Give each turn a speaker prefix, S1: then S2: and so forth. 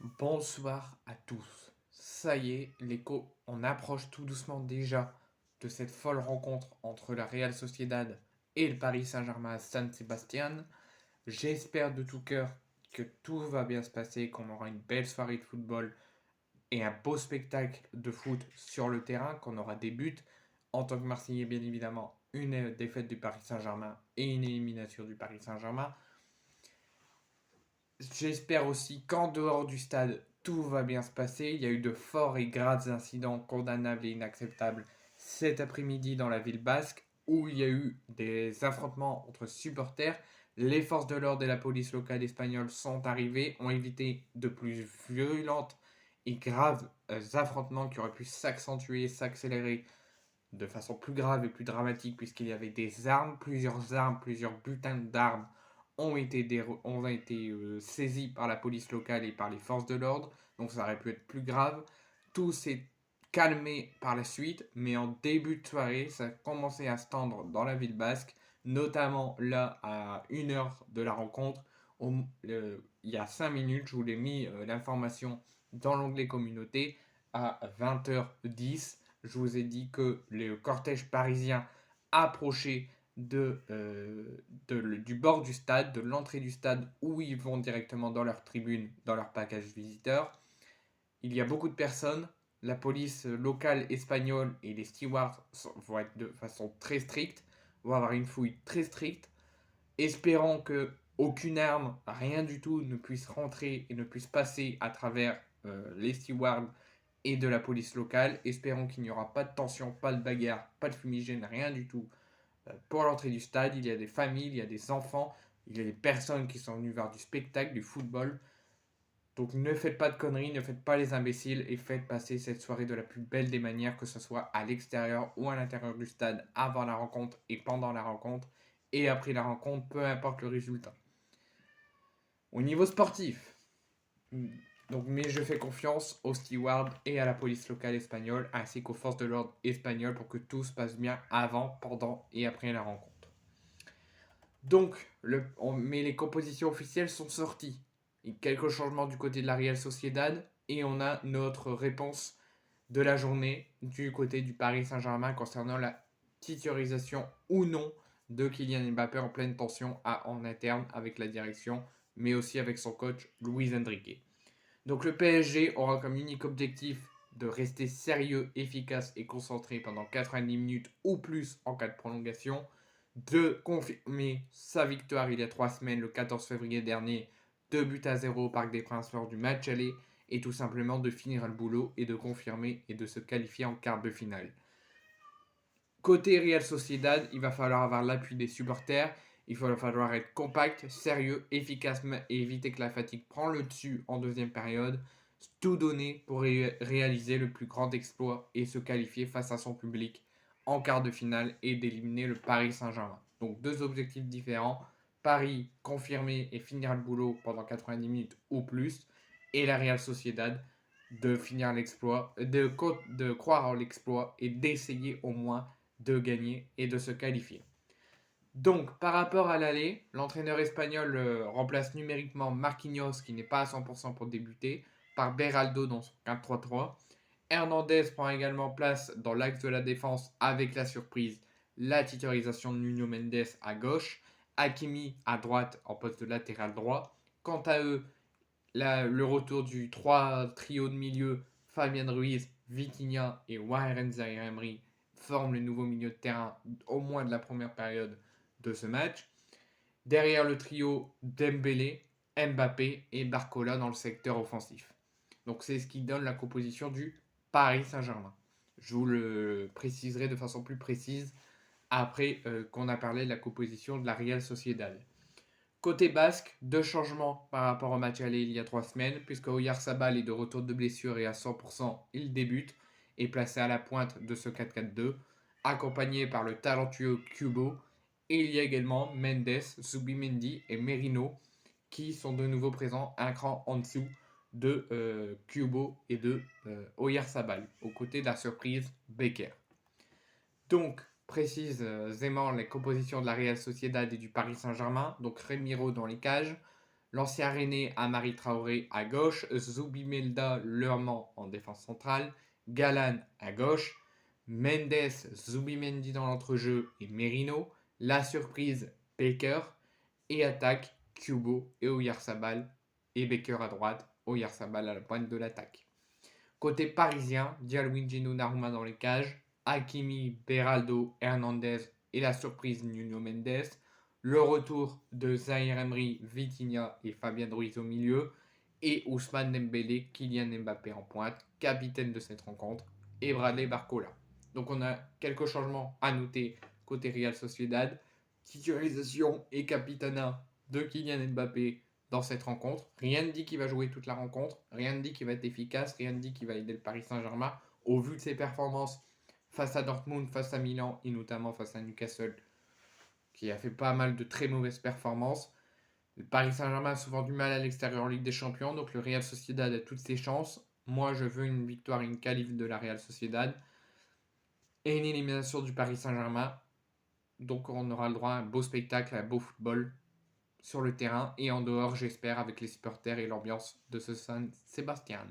S1: Bonsoir à tous. Ça y est, on approche tout doucement déjà de cette folle rencontre entre la Real Sociedad et le Paris Saint-Germain à San Sebastian. J'espère de tout cœur que tout va bien se passer, qu'on aura une belle soirée de football et un beau spectacle de foot sur le terrain, qu'on aura des buts. En tant que Marseillais, bien évidemment, une défaite du Paris Saint-Germain et une élimination du Paris Saint-Germain. J'espère aussi qu'en dehors du stade, tout va bien se passer. Il y a eu de forts et graves incidents condamnables et inacceptables cet après-midi dans la ville basque, où il y a eu des affrontements entre supporters. Les forces de l'ordre et la police locale espagnole sont arrivées, ont évité de plus violentes et graves affrontements qui auraient pu s'accentuer, s'accélérer de façon plus grave et plus dramatique, puisqu'il y avait des armes, plusieurs butins d'armes ont été saisis par la police locale et par les forces de l'ordre, donc ça aurait pu être plus grave. Tout s'est calmé par la suite, mais en début de soirée, ça a commencé à se tendre dans la ville basque, notamment là à 1 heure de la rencontre. Il y a 5 minutes, je vous l'ai mis l'information dans l'onglet communauté à 20h10. Je vous ai dit que le cortège parisien approchait du bord du stade, de l'entrée du stade où ils vont directement dans leur tribune, dans leur package visiteur. Il y a beaucoup de personnes. La police locale espagnole et les stewards vont être de façon très stricte, vont avoir une fouille très stricte, espérant que aucune arme, rien du tout ne puisse rentrer et ne puisse passer à travers les stewards et de la police locale. Espérons qu'il n'y aura pas de tension, pas de bagarre, pas de fumigène, rien du tout. Pour l'entrée du stade, il y a des familles, il y a des enfants, il y a des personnes qui sont venues voir du spectacle, du football. Donc ne faites pas de conneries, ne faites pas les imbéciles et faites passer cette soirée de la plus belle des manières, que ce soit à l'extérieur ou à l'intérieur du stade, avant la rencontre et pendant la rencontre, et après la rencontre, peu importe le résultat. Au niveau sportif, mais je fais confiance aux stewards et à la police locale espagnole, ainsi qu'aux forces de l'ordre espagnoles pour que tout se passe bien avant, pendant et après la rencontre. Donc, mais les compositions officielles sont sorties. Il y a quelques changements du côté de la Real Sociedad et on a notre réponse de la journée du côté du Paris Saint-Germain concernant la titularisation ou non de Kylian Mbappé en pleine tension en interne avec la direction, mais aussi avec son coach Luis Enrique. Donc le PSG aura comme unique objectif de rester sérieux, efficace et concentré pendant 90 minutes ou plus en cas de prolongation, de confirmer sa victoire il y a 3 semaines, le 14 février dernier, 2 buts à 0 au Parc des Princes lors du match aller, et tout simplement de finir le boulot et de confirmer et de se qualifier en quart de finale. Côté Real Sociedad, il va falloir avoir l'appui des supporters, il va falloir être compact, sérieux, efficace et éviter que la fatigue prenne le dessus en deuxième période. Tout donner pour réaliser le plus grand exploit et se qualifier face à son public en quart de finale et d'éliminer le Paris Saint-Germain. Donc deux objectifs différents. Paris confirmer et finir le boulot pendant 90 minutes ou plus. Et la Real Sociedad de finir l'exploit, de croire en l'exploit et d'essayer au moins de gagner et de se qualifier. Donc, par rapport à l'aller, l'entraîneur espagnol remplace numériquement Marquinhos, qui n'est pas à 100% pour débuter, par Beraldo dans son 4-3-3. Hernandez prend également place dans l'axe de la défense avec la surprise, la titularisation de Nuno Mendes à gauche, Hakimi à droite en poste de latéral droit. Quant à eux, le retour du 3 trio de milieu, Fabien Ruiz, Vitinha et Warren Zaïre-Emery forment le nouveau milieu de terrain au moins de la première période de ce match. Derrière le trio, Dembélé, Mbappé et Barcola dans le secteur offensif. Donc c'est ce qui donne la composition du Paris Saint-Germain. Je vous le préciserai de façon plus précise après qu'on a parlé de la composition de la Real Sociedad. Côté basque, deux changements par rapport au match aller il y a 3 semaines, puisque Oyarzabal est de retour de blessure et à 100%, il débute, et placé à la pointe de ce 4-4-2, accompagné par le talentueux Kubo, et il y a également Mendes, Zubimendi et Merino, qui sont de nouveau présents un cran en dessous de Kubo et de Oyarzabal, aux côtés de la surprise Becker. Donc, précisément les compositions de la Real Sociedad et du Paris Saint-Germain. Donc, Remiro dans les cages, L'ancien Rennais Amari Traoré à gauche, Zubimelda Leurman en défense centrale, Galan à gauche, Mendes, Zubimendi dans l'entrejeu et Merino, la surprise Baker, et attaque Kubo et Oyarzabal, et Baker à droite, Oyarzabal à la pointe de l'attaque. Côté parisien, Dialwinji Donnarumma dans les cages, Hakimi, Beraldo, Hernandez et la surprise Nuno Mendes, le retour de Zahir Emery, Vitinha et Fabien Ruiz au milieu, et Ousmane Dembélé, Kylian Mbappé en pointe, capitaine de cette rencontre, et Bradley Barcola. Donc on a quelques changements à noter côté Real Sociedad. Titularisation et capitanat de Kylian Mbappé dans cette rencontre. Rien ne dit qu'il va jouer toute la rencontre, rien ne dit qu'il va être efficace, rien ne dit qu'il va aider le Paris Saint-Germain. Au vu de ses performances face à Dortmund, face à Milan et notamment face à Newcastle, qui a fait pas mal de très mauvaises performances. Le Paris Saint-Germain a souvent du mal à l'extérieur en Ligue des Champions, donc le Real Sociedad a toutes ses chances. Moi, je veux une victoire et une qualif de la Real Sociedad et une élimination du Paris Saint-Germain. Donc on aura le droit à un beau spectacle, à un beau football sur le terrain et en dehors, j'espère, avec les supporters et l'ambiance de ce San Sébastien.